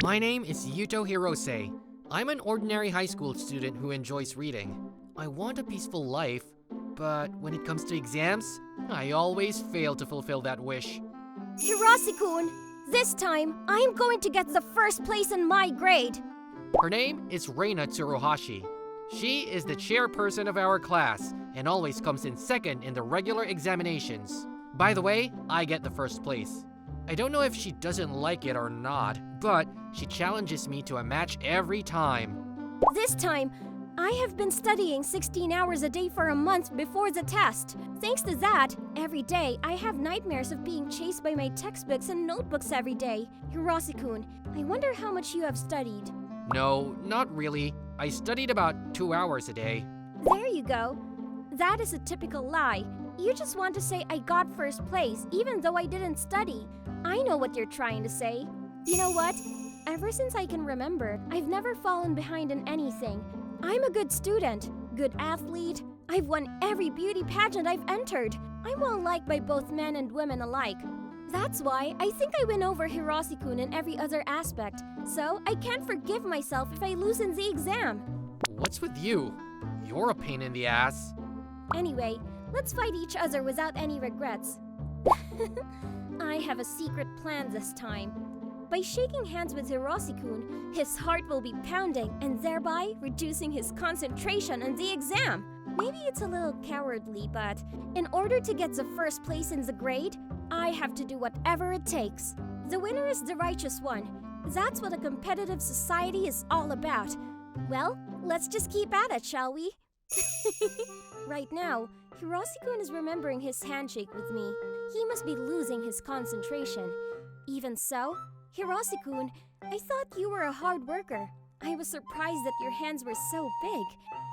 My name is Yuto Hirose. I'm an ordinary high school student who enjoys reading. I want a peaceful life, but when it comes to exams, I always fail to fulfill that wish. Hirose-kun, this time, I'm going to get the first place in my grade. Her name is Reina Tsuruhashi. She is the chairperson of our class and always comes in second in the regular examinations. By the way, I get the first place. I don't know if she doesn't like it or not, but she challenges me to a match every time. This time, I have been studying 16 hours a day for a month before the test. Thanks to that, every day I have nightmares of being chased by my textbooks and notebooks every day. Hirose-kun, I wonder how much you have studied. No, not really. I studied about 2 hours a day. There you go. That is a typical lie. You just want to say I got first place, even though I didn't study. I know what you're trying to say. You know what? Ever since I can remember, I've never fallen behind in anything. I'm a good student, good athlete. I've won every beauty pageant I've entered. I'm well liked by both men and women alike. That's why I think I win over Hirose-kun in every other aspect. So I can't forgive myself if I lose in the exam. What's with you? You're a pain in the ass. Anyway, let's fight each other without any regrets. I have a secret plan this time. By shaking hands with Hirose-kun, his heart will be pounding and thereby reducing his concentration on the exam. Maybe it's a little cowardly, but in order to get the first place in the grade, I have to do whatever it takes. The winner is the righteous one. That's what a competitive society is all about. Well, let's just keep at it, shall we? Right now, Hirose-kun is remembering his handshake with me. He must be losing his concentration. Even so, Hirose-kun, I thought you were a hard worker. I was surprised that your hands were so big.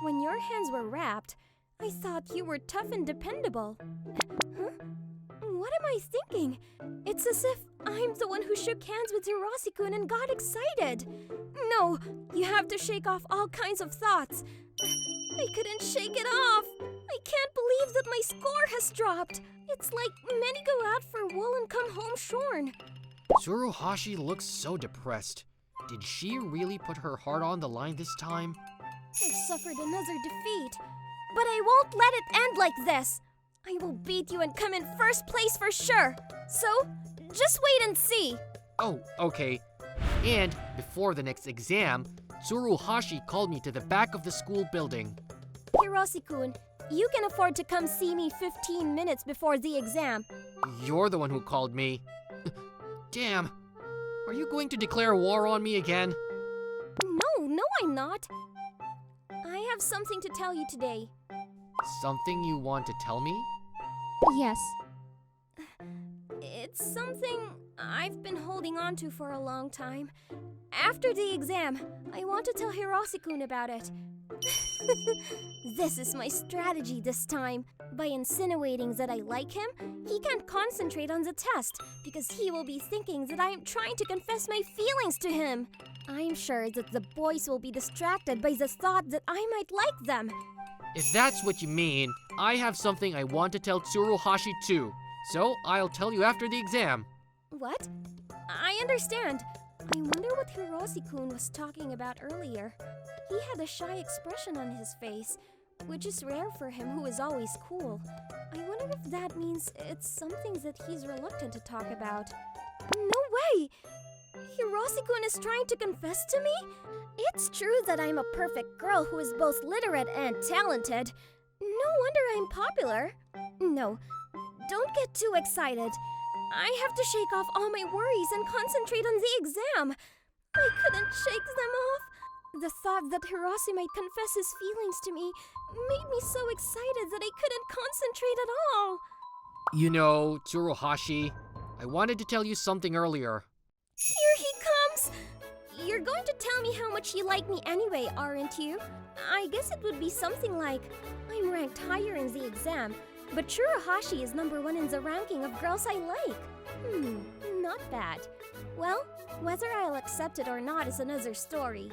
When your hands were wrapped, I thought you were tough and dependable. Huh? What am I thinking? It's as if I'm the one who shook hands with Hirose-kun and got excited. No, you have to shake off all kinds of thoughts. I couldn't shake it off. I can't believe that my score has dropped. It's like many go out for wool and come home shorn. Tsuruhashi looks so depressed. Did she really put her heart on the line this time? I've suffered another defeat. But I won't let it end like this. I will beat you and come in first place for sure. So, just wait and see. Oh, okay. And before the next exam, Tsuruhashi called me to the back of the school building. Hirose-kun, you can afford to come see me 15 minutes before the exam. You're the one who called me. Damn. Are you going to declare war on me again? No, I'm not. I have something to tell you today. Something you want to tell me? Yes. It's something I've been holding on to for a long time. After the exam, I want to tell Hirose-kun about it. This is my strategy this time. By insinuating that I like him, he can't concentrate on the test because he will be thinking that I am trying to confess my feelings to him. I'm sure that the boys will be distracted by the thought that I might like them. If that's what you mean, I have something I want to tell Tsuruhashi too. So I'll tell you after the exam. What? I understand. I wonder what Hirose-kun was talking about earlier. He had a shy expression on his face, which is rare for him who is always cool. I wonder if that means it's something that he's reluctant to talk about. No way! Hirose-kun is trying to confess to me? It's true that I'm a perfect girl who is both literate and talented. No wonder I'm popular. No, don't get too excited. I have to shake off all my worries and concentrate on the exam. I couldn't shake them off. The thought that Hirose might confess his feelings to me made me so excited that I couldn't concentrate at all. You know, Tsuruhashi, I wanted to tell you something earlier. Here he comes! You're going to tell me how much you like me anyway, aren't you? I guess it would be something like, I'm ranked higher in the exam, but Tsuruhashi is #1 in the ranking of girls I like. Not bad. Well, whether I'll accept it or not is another story.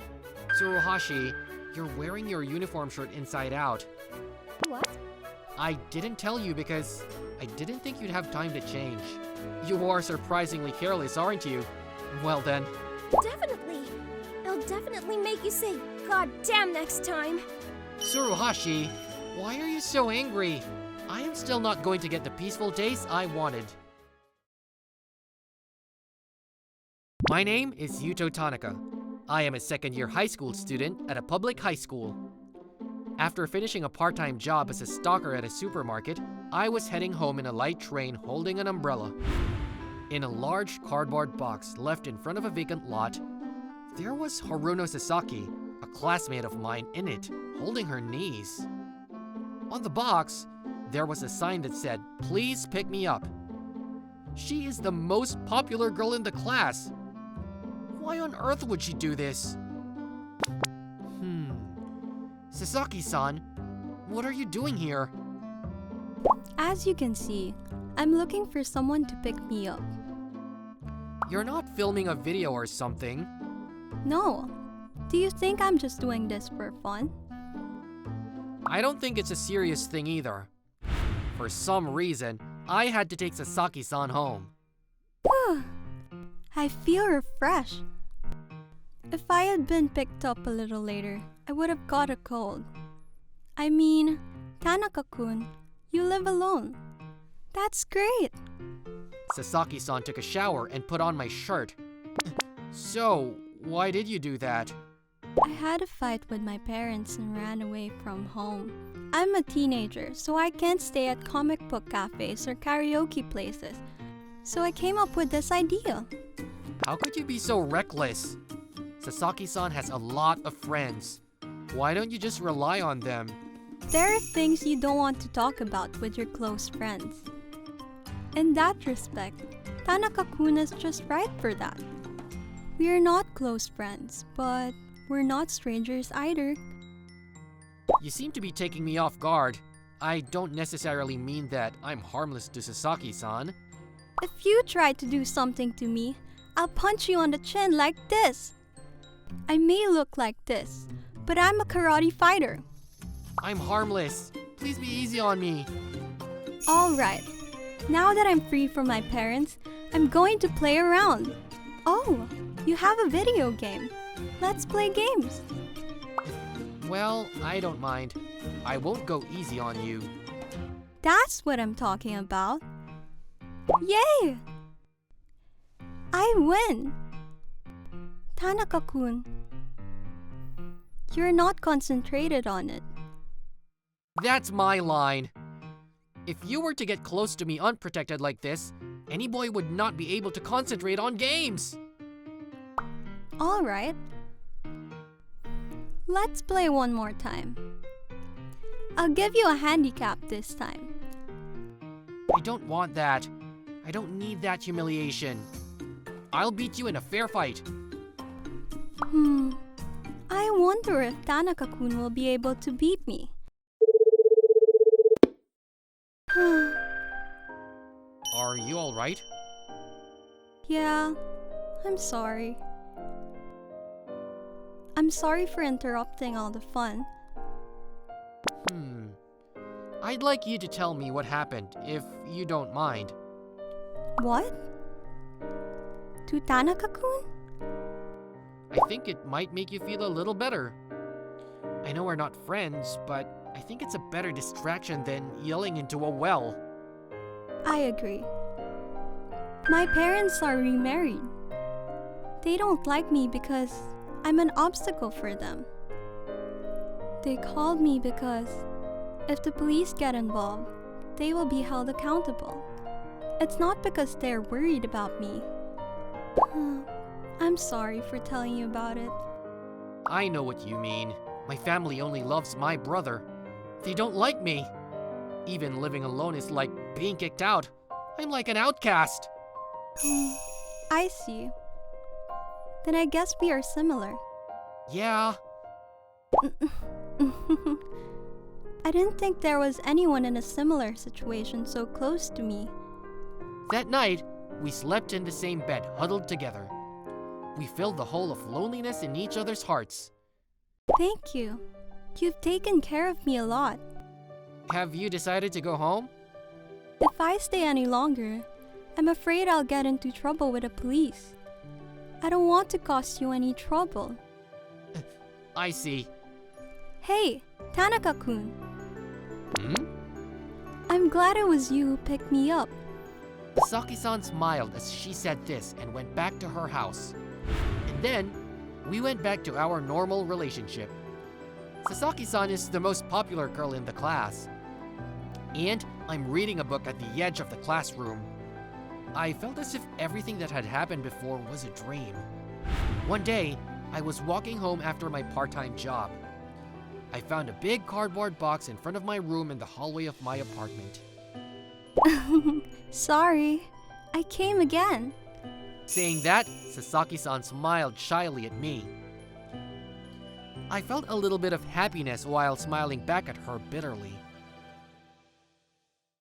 Tsuruhashi, you're wearing your uniform shirt inside out. What? I didn't tell you because I didn't think you'd have time to change. You are surprisingly careless, aren't you? Well then. Definitely I'll definitely make you say "God damn" next time. Tsuruhashi, why are you so angry? I am still not going to get the peaceful days I wanted. My name is Yuto Tanaka. I am a second-year high school student at a public high school. After finishing a part-time job as a stalker at a supermarket, I was heading home in a light train holding an umbrella. In a large cardboard box left in front of a vacant lot, there was Haruno Sasaki, a classmate of mine, in it, holding her knees. On the box, there was a sign that said, "Please pick me up." She is the most popular girl in the class. Why on earth would she do this? Sasaki-san, what are you doing here? As you can see, I'm looking for someone to pick me up. You're not filming a video or something. No. Do you think I'm just doing this for fun? I don't think it's a serious thing either. For some reason, I had to take Sasaki-san home. I feel refreshed. If I had been picked up a little later, I would have got a cold. I mean, Tanaka-kun, you live alone. That's great. Sasaki-san took a shower and put on my shirt. So, why did you do that? I had a fight with my parents and ran away from home. I'm a teenager, so I can't stay at comic book cafes or karaoke places. So I came up with this idea. How could you be so reckless? Sasaki-san has a lot of friends. Why don't you just rely on them? There are things you don't want to talk about with your close friends. In that respect, Tanaka-kun is just right for that. We are not close friends, but we're not strangers either. You seem to be taking me off guard. I don't necessarily mean that I'm harmless to Sasaki-san. If you try to do something to me, I'll punch you on the chin like this. I may look like this, but I'm a karate fighter. I'm harmless. Please be easy on me. Alright, now that I'm free from my parents, I'm going to play around. Oh, you have a video game. Let's play games. Well, I don't mind. I won't go easy on you. That's what I'm talking about. Yay! I win! Tanaka-kun, you're not concentrated on it. That's my line. If you were to get close to me unprotected like this, any boy would not be able to concentrate on games. Alright. Let's play one more time. I'll give you a handicap this time. I don't want that. I don't need that humiliation. I'll beat you in a fair fight. I wonder if Tanaka-kun will be able to beat me. Are you alright? Yeah, I'm sorry. I'm sorry for interrupting all the fun. I'd like you to tell me what happened, if you don't mind. What? To Tanaka-kun? I think it might make you feel a little better. I know we're not friends, but I think it's a better distraction than yelling into a well. I agree. My parents are remarried. They don't like me because I'm an obstacle for them. They called me because if the police get involved, they will be held accountable. It's not because they're worried about me. I'm sorry for telling you about it. I know what you mean. My family only loves my brother. They don't like me. Even living alone is like being kicked out. I'm like an outcast. I see. Then I guess we are similar. Yeah. I didn't think there was anyone in a similar situation so close to me. That night, we slept in the same bed, huddled together. We filled the hole of loneliness in each other's hearts. Thank you. You've taken care of me a lot. Have you decided to go home? If I stay any longer, I'm afraid I'll get into trouble with the police. I don't want to cause you any trouble. I see. Hey, Tanaka-kun. Hmm? I'm glad it was you who picked me up. Sasaki-san smiled as she said this and went back to her house. And then, we went back to our normal relationship. Sasaki-san is the most popular girl in the class. And I'm reading a book at the edge of the classroom. I felt as if everything that had happened before was a dream. One day, I was walking home after my part-time job. I found a big cardboard box in front of my room in the hallway of my apartment. Sorry, I came again. Saying that, Sasaki-san smiled shyly at me. I felt a little bit of happiness while smiling back at her bitterly.